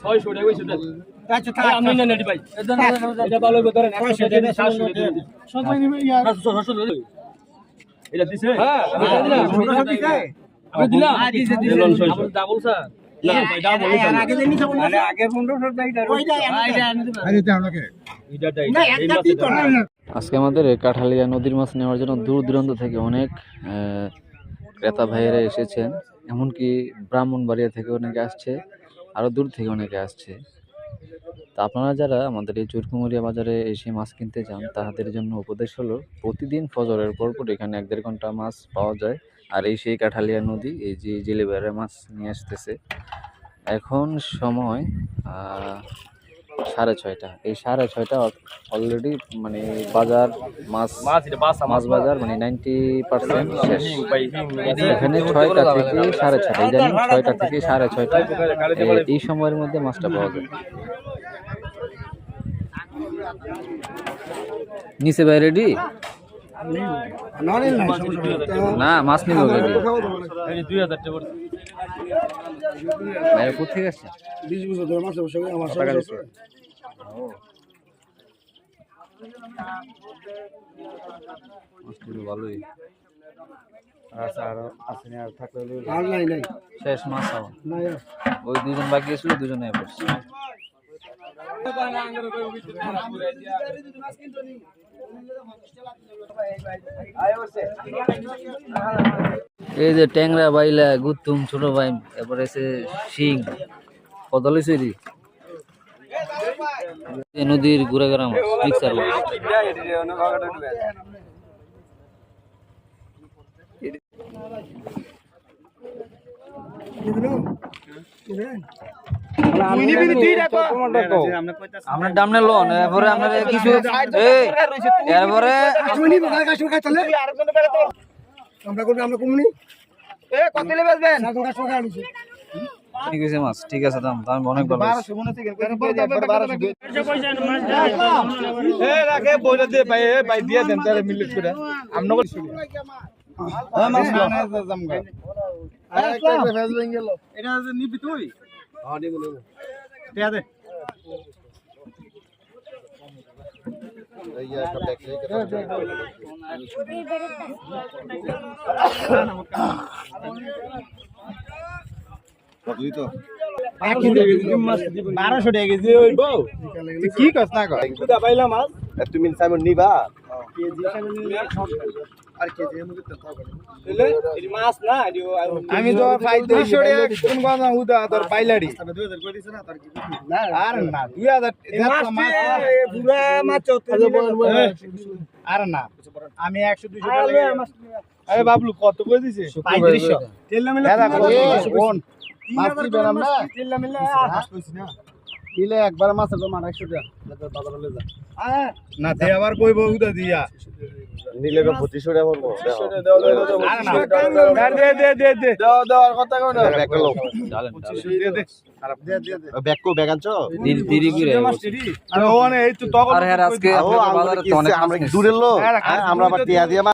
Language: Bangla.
600 টাকা কইছে দেন আচ্ছা থাক আমি না নেটি ভাই এটা ভালো করে ধরেন 100 টাকা 700 টাকা সবাই নিবে ইয়ার 700 এটা দিছে হ্যাঁ আমি দিলাম আমি দিলাম আপনি ডাবল স্যার না ভাই ডাবল আগে দেনি সব মানে আগে 1500 টাকা ওইটা আরে দাও নাকি এটা না একটা দিত না আজকে আমাদের কাঠালিয়া নদীর মাছ নেওয়ার জন্য দূর দূরান্ত থেকে অনেক ক্রেতা ভাইয়েরা এসেছেন, এমনকি ব্রাহ্মণবাড়িয়া থেকে অনেকে আসছে, আরও দূর থেকে অনেকে আসছে। তা আপনারা যারা আমাদের এই চুরকুমুরিয়া বাজারে এসে মাছ কিনতে চান তাদের জন্য উপদেশ হলো, প্রতিদিন ফজরের পরপর এখানে 1-1.5 ঘন্টা মাছ পাওয়া যায়। আর এই সেই কাঠালিয়া নদী, এই যে জেলেবারে মাছ নিয়ে আসতেছে। এখন সময় 6:30। এই 6:30 অলরেডি মানে বাজার মাছ বাজার মানে 90% শেষ। এখানে 6টা থেকে 6:30, ইদানিং 6টা থেকে 6:30 এই সময়ের মধ্যে মাছটা পাওয়া যায়। নিচে ভাই রেডি না মাছ নিব রেডি 2000 টাকা ভাই কোথা থেকে আসছে 20 বছর ধরে মাছ বসে আমার টাকা দিছে মাছগুলো ভালোই আচ্ছা আর আসেনি আর থাকলে আর নাই শেষ মাছ খাওয়া নাই ওই দুজন বাকি ছিল, দুজনে পড়ছে। এই যে ট্যাংরা বাইলা গুতুম ছোট ভাই, এরপরে এসে শিং কদলি সৈরি নদীর ঘুরাঘুরা মাছ মিক্সার মাছ। আপনার দামনে লোন এরপরে আপনার কিছু এরপরে ঠিক আছে মাছ ঠিক আছে, দাম দাম অনেক ভালো। বুঝলি তো 1200 টাকা কেজি হইব কি কস না কর পাইলা মাছ তুমি সামনে নিবা কেজি সামনে নিলে আর কেজি এর মধ্যে তো এই মাছ না আমি তো 3500 টাকা কোন কোন উদা তোর পাইলাড়ি 2000 কই দিছ না তোর কি না আর না 2000 মাছ পুরা মাছ আর না আমি 100 200 টাকা আরে বাবলু কত কই দিছে 3500 তেল না মিলে কোন মাছ কি বেরাম না তেল না মিলে আর কইছি না দিলে একবার মাছের দাম 250 টাকা বাজারে লয়ে যা না দে আবার কইবো উদা দিয়া নিলে 2500 টাকা পড়বো দে দাও আর কথা কও না ব্যাক লোক চলেন 2500 দে খারাপ দে ব্যাক কো ব্যাগ আনছো দিরি করে আরে ওনে এই তো তখন আর আজকে বাজারে তো অনেক আমরা দূরের লোক আমরা আবার টিয়া দিয়া